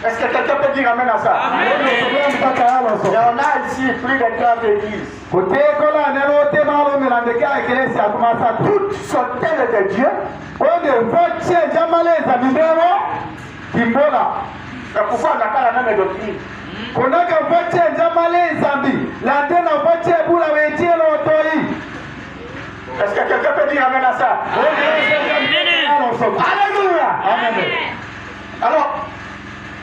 Est-ce que quelqu'un peut dire amen à ça? Et on a ici plus de 30 églises. Toutes sont telles de Dieu. Mais pourquoi on n'a pas la même doctrine? Est-ce que quelqu'un peut dire amen à ça? Alléluia. Amen. Alors,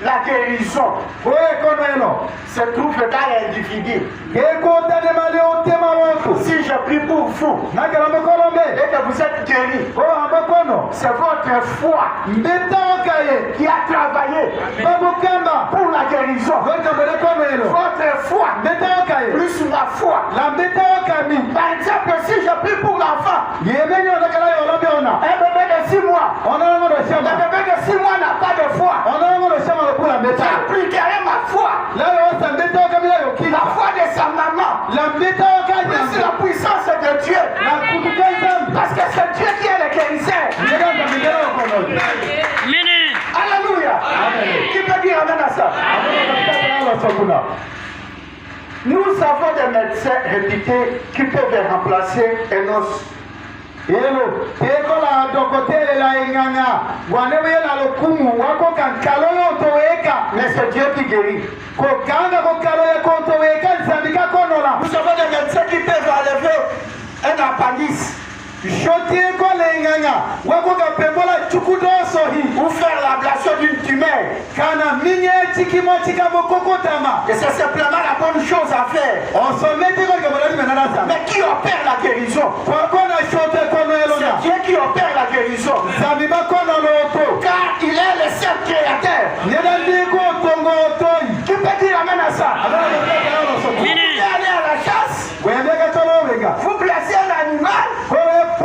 la guérison se trouve dans l'individu. Si je prie pour vous et que vous êtes guéri, c'est votre foi qui a travaillé pour la guérison. Votre foi plus ma foi. Par exemple, si je prie pour l'enfant, un bébé de 6 mois, le bébé de 6 mois n'a pas de foi. J'appliquerai ma foi. La foi de sa maman. Plus la puissance de Dieu. Parce que c'est Dieu qui est le guérisseur. Alléluia. Qui peut dire amen à ça? Nous avons des médecins réputés qui peuvent remplacer un os. Mais c'est Dieu qui guérit. Nous avons des médecins qui peuvent enlever un appendice. Ou faire l'ablation d'une tumeur. Et c'est simplement la bonne chose à faire. Mais qui opère la guérison? C'est Dieu qui opère la guérison. Car il est le seul créateur. Qui peut dire amen à ça? Vous pouvez aller à la chasse. Vous blessez un animal.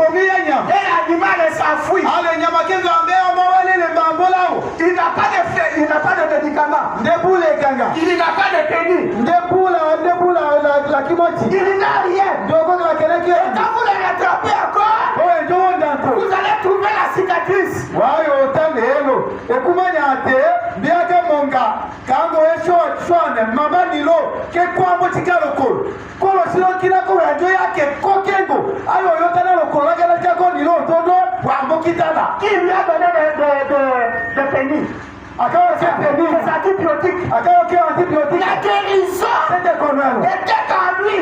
Et l'animal s'enfuit. Il n'a pas de médicament. Il n'a pas de tenue. Il n'a rien. Et quand vous le rattrapez encore, vous allez trouver la cicatrice. Qui lui a donné des pénis? Des antibiotiques. La guérison était en lui.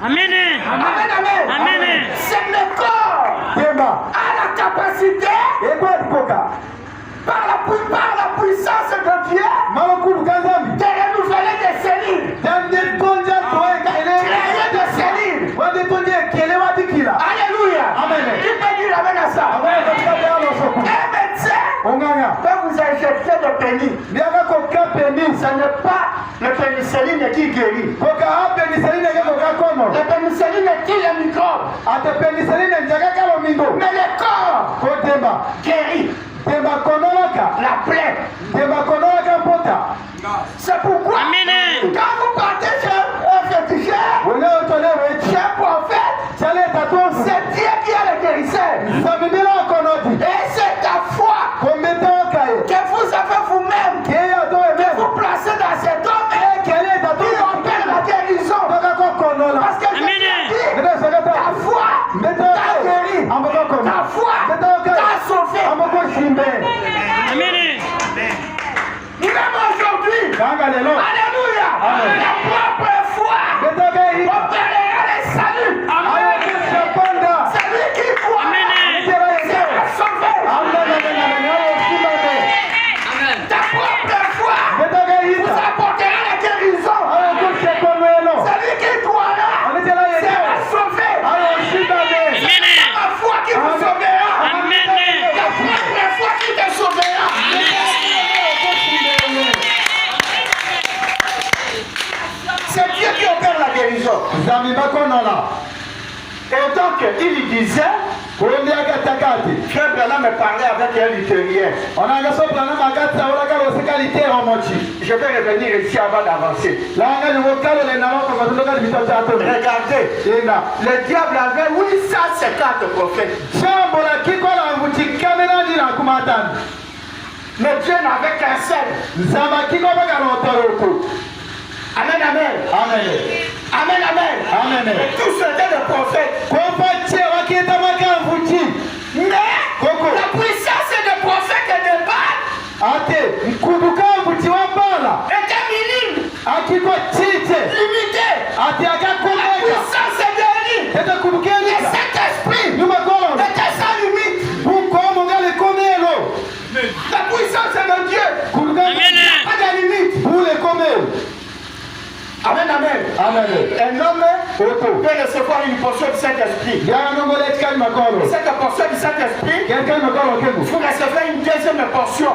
Amen. C'est le corps a la capacité par la puissance de Dieu de renouveler des cellules. Créer des cellules. Alléluia. Qui peut dire amen à ça? Un médecin peut vous injecter de pénis. Ce n'est pas le pénicilline qui guérit. Le pénicilline tue les microbes. Mais le corps guérit. La plaie. C'est pourquoi quand vous partez chez un féticheur, chez un prophète, c'est Dieu qui est le guérisseur. Et c'est ta foi que vous avez vous-même, que vous placez dans cet homme qui opère la guérison. Parce que je dis, ta foi t'a guéri, ta foi t'a sauvé. Même aujourd'hui, alléluia, la propre foi opérera les saluts. Celui qui croit sera sauvé. Ta propre foi vous apportera la guérison. Celui qui croira sera sauvé. C'est ma foi qui vous sauvera. Ta propre foi qui te sauvera. C'est Dieu qui opère la guérison. Et donc, il disait, Frère Branham me parlait avec un luthérien. Je vais revenir ici avant d'avancer. Regardez, le diable avait 850 prophètes. Mais Dieu n'avait qu'un seul. Amen, amen. Amen. Amen, amen. Amen. Et tous étaient des prophètes. Mais la puissance des prophètes et des Baal était minime. Limitée. La puissance d'Élie. Le Saint-Esprit était sans limite. La puissance de Dieu. Pas de limite. Amen, amen. Un homme peut recevoir une portion du Saint-Esprit. Cette portion du Saint-Esprit, vous recevez une deuxième portion.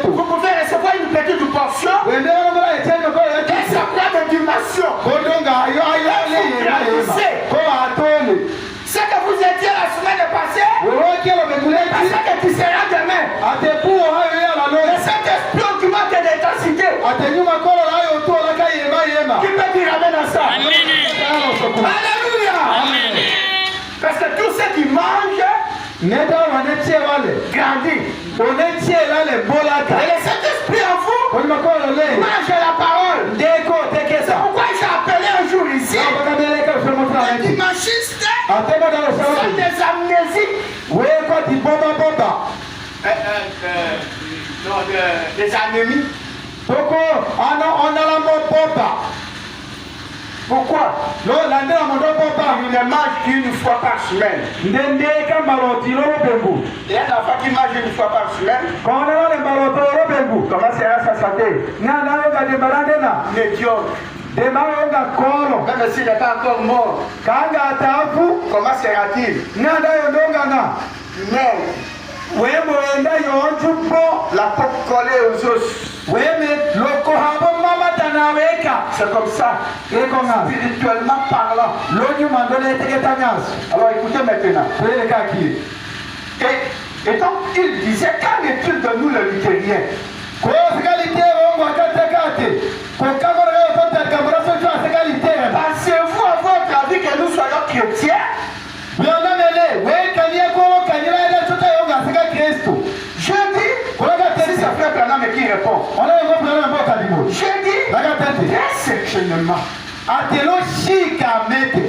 Vous pouvez recevoir une petite portion. Et ça prend des dimensions. Ce que vous étiez la semaine passée, c'est ce que tu seras demain. Le Saint-Esprit augmente l'intensité. Qui peut dire amen à ça? Alléluia. Parce que tout ce qui mange grandit. Et le Saint-Esprit en vous mange la parole. C'est pourquoi j'ai appelé un jour ici les dimanchistes sont des amnésiques. Des anémies. Pourquoi? Il ne mange qu'une fois par semaine. Il y a un enfant qui mange une fois par semaine. Comment sera sa santé? Médiocre. Même s'il n'est pas encore mort. Comment sera-t-il? Mais la peau collée aux os. C'est comme ça. Spirituellement parlant. Alors écoutez maintenant. Et donc il disait, qu'en est-il de nous les luthériens? Pensez-vous à votre avis que nous soyons chrétiens? Je dis, si c'est frère Branham qui répond, je dis, très certainement.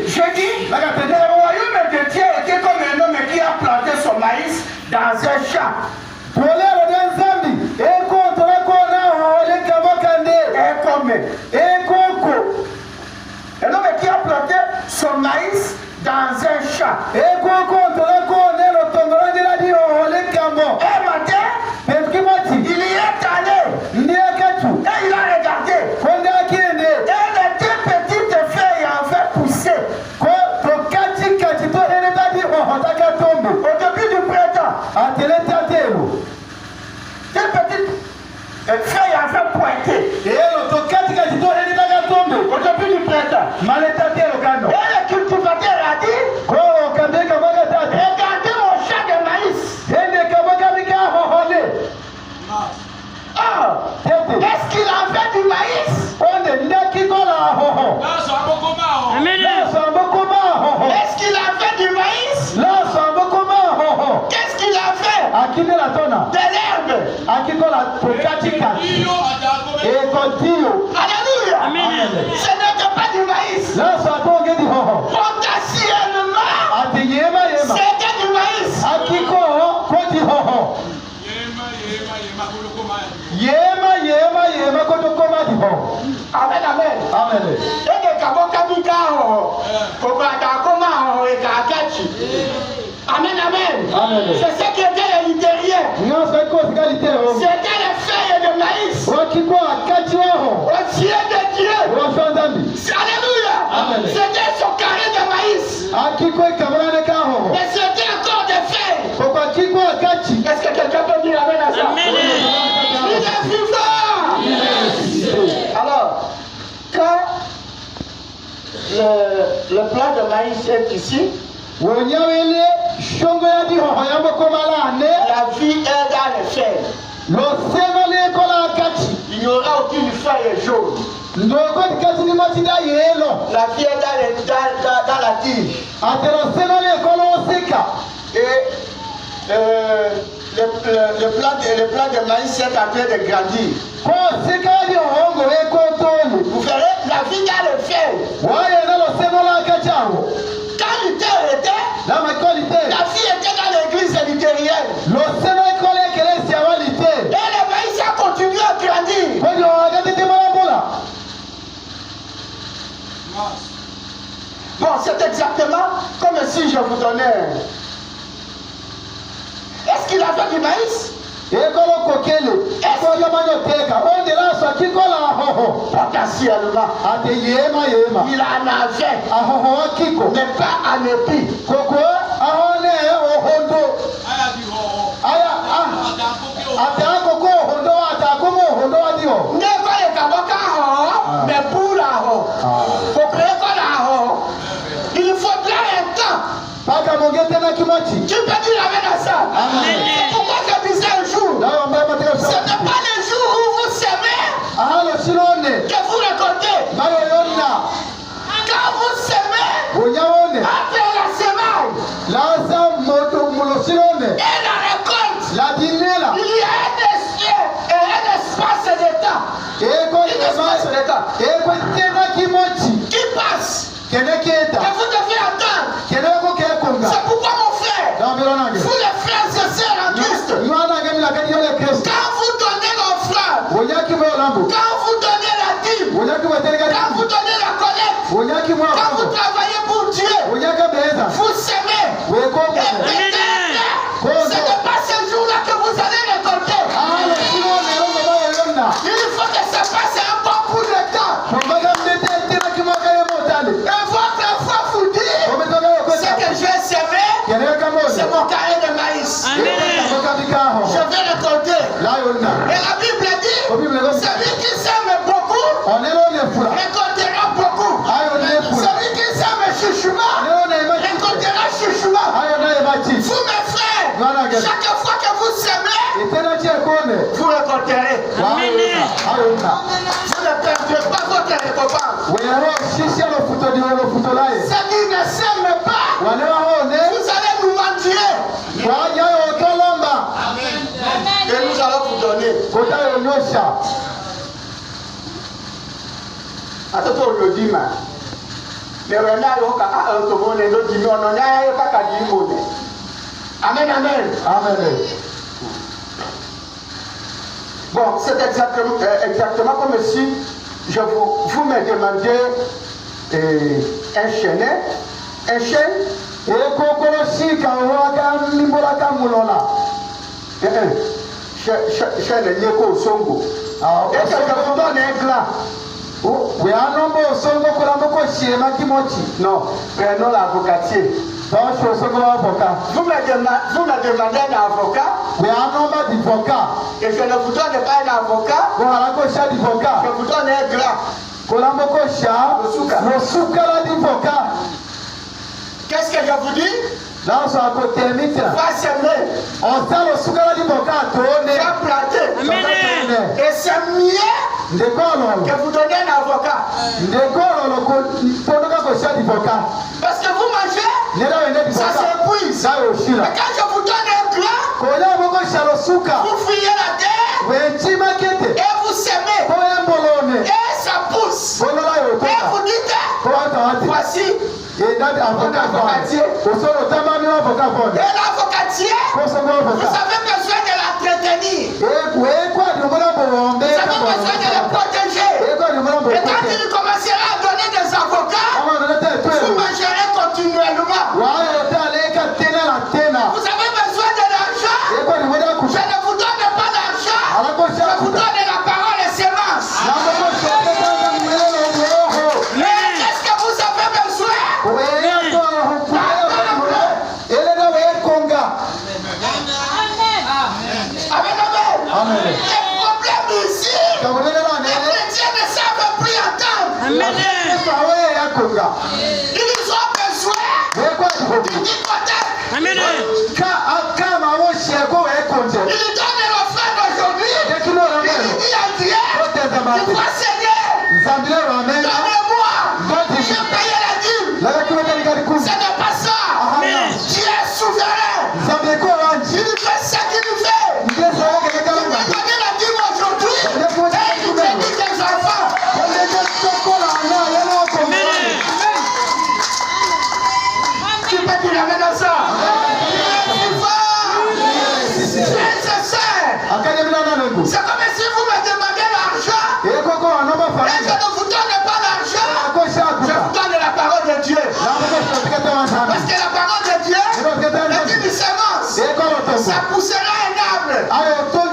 Je dis, le royaume de Dieu était comme un homme qui a planté son maïs dans un champ. Un homme qui a planté son maïs dans un champ. Un matin, il y est allé. Et il a regardé. Et les deux petites feuilles avaient poussé. Au début du printemps. Deux petites feuilles avaient pointé. Au début du printemps. Et le cultivateur a dit, regardez mon champ de maïs. Est-ce qu'il a fait du maïs? Est-ce qu'il a fait du maïs? Qu'est-ce qu'il a fait? De l'herbe. Alléluia. Ce n'était pas du maïs. Potentiellement, c'était du maïs. Amen, amen. Amen, amen. C'est ce qui était les luthériens. C'était les feuilles de maïs. Au ciel de Dieu. Alléluia. C'était son carré de maïs. Mais c'était encore des feuilles. Est-ce que quelqu'un peut dire amen à ça? Il est vivant. Alors, quand le plat de maïs est ici, la vie est dans les feuilles. Il n'y aura aucune feuille jaune. La vie est dans la tige. Et le plat de maïs est en train de grandir. Vous verrez, la vie a le fait. Quand Luther était, la fille était dans l'église luthérienne. Et le maïs a continué à grandir. Bon, c'est exactement comme si je vous donnais. Est-ce qu'il avait du maïs? Potentiellement, il en avait, mais pas en épi. Il faudra un temps. Tu peux dire avec ça. C'est pourquoi je disais un jour. Ce n'est pas le jour où vous semez que vous récoltez. Quand vous semez, après la semaine et la récolte, il y a un espace de temps. Qui passe. Que vous devez attendre. C'est pourquoi mon frère, vous les frères et sœurs en Christ, quand vous donnez l'offrande, quand vous donnez la dîme, quand vous donnez la collecte, quand vous travaillez pour Dieu, vous semez. Et peut-être, ce n'est pas ce jour-là que vous allez récolter. Il faut que ça passe un bon bout de temps. Et votre foi vous dit, ce que j'ai semé, c'est mon carré de maïs. Je vais récolter. Et la Bible dit, celui qui sème beaucoup, récoltera beaucoup. Celui qui sème chuchouma, récoltera chuchouma. Vous mes frères, chaque fois que vous semez, vous récolterez. Vous ne perdrez pas votre récompense. Ceux qui ne s'aiment pas, vous allez nous mendier. Et nous allons vous donner. Attends, on le dit, mais amen, amen. Bon, c'est exactement comme si vous me demandiez un chêne. Un chêne. Chêne lieko songo. Et que je vous donne un gland. Non, prenons l'avocatier. Vous me demandez un avocat. Et je ne vous donne pas un avocat. Je vous donne un gland. Qu'est-ce que je vous dis? Va semer. Va planter. Et c'est mieux que vous donnez un avocat. Parce que vous mangez, ça s'épuise. Mais quand je vous donne un gland, vous fouillez la terre et vous semez. Et ça pousse. Et vous dites, voici l'avocatier. Et l'avocatier, vous avez besoin de l'entretenir. Vous avez besoin de le protéger. Et quand il commencera à donner des avocats, vous mangerez continuellement. Vous avez besoin de l'argent. Je ne vous donne pas l'argent. Je vous donne la parole et sémence. Mais qu'est-ce que vous avez besoin? Amen. Le problème ici, les chrétiens ne savent plus entendre. Ils ont besoin d'une hypothèque. Ils donnent l'offrande aujourd'hui. Ils disent à Dieu, tu vois Seigneur, donnez-moi. J'ai payé la dîme. Ce n'est pas ça. Dieu est souverain. Il Ça poussera un arbre.